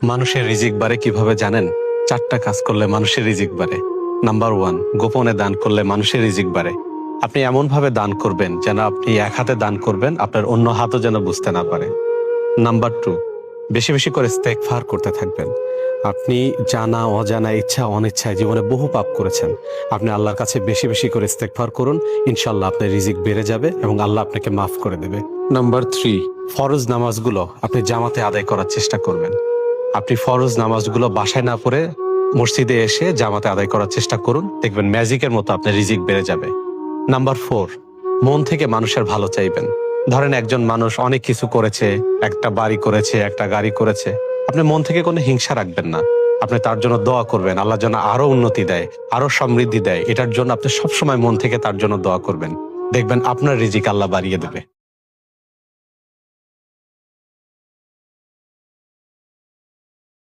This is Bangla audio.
মানুষের রিজিক বাড়ে কিভাবে জানেন? 4টা কাজ করলে মানুষের রিজিক বাড়ে। নাম্বার 1, গোপনে দান করলে মানুষের রিজিক বাড়ে। আপনি এমন ভাবে দান করবেন যেন আপনি এক হাতে দান করবেন, আপনার অন্য হাতও যেন বুঝতে না পারে। নাম্বার 2, বেশি বেশি করে ইস্তেগফার করতে থাকবেন। আপনি জানা অজানা ইচ্ছা অনিচ্ছায় জীবনে বহু পাপ করেছেন। আপনি আল্লাহর কাছে বেশি বেশি করে ইস্তেগফার করুন, ইনশাআল্লাহ আপনার রিজিক বেড়ে যাবে এবং আল্লাহ আপনাকে মাফ করে দেবে। নাম্বার 3, ফরজ নামাজগুলো আপনি জামাতে আদায় করার চেষ্টা করবেন। আপনি ফরজ নামাজগুলো বাসায় না পড়ে মসজিদে এসে জামাতে আদায় করার চেষ্টা করুন, দেখবেন ম্যাজিকের মতো আপনার রিজিক বেড়ে যাবে। নাম্বার 4, মন থেকে মানুষের ভালো চাইবেন। ধরেন একজন মানুষ অনেক কিছু করেছে, একটা বাড়ি করেছে, একটা গাড়ি করেছে, আপনি মন থেকে কোনো হিংসা রাখবেন না। আপনি তার জন্য দোয়া করবেন, আল্লাহ যেন আরো উন্নতি দেয়, আরো সমৃদ্ধি দেয়, এটার জন্য আপনি সবসময় মন থেকে তার জন্য দোয়া করবেন। দেখবেন আপনার রিজিক আল্লাহ বাড়িয়ে দেবে।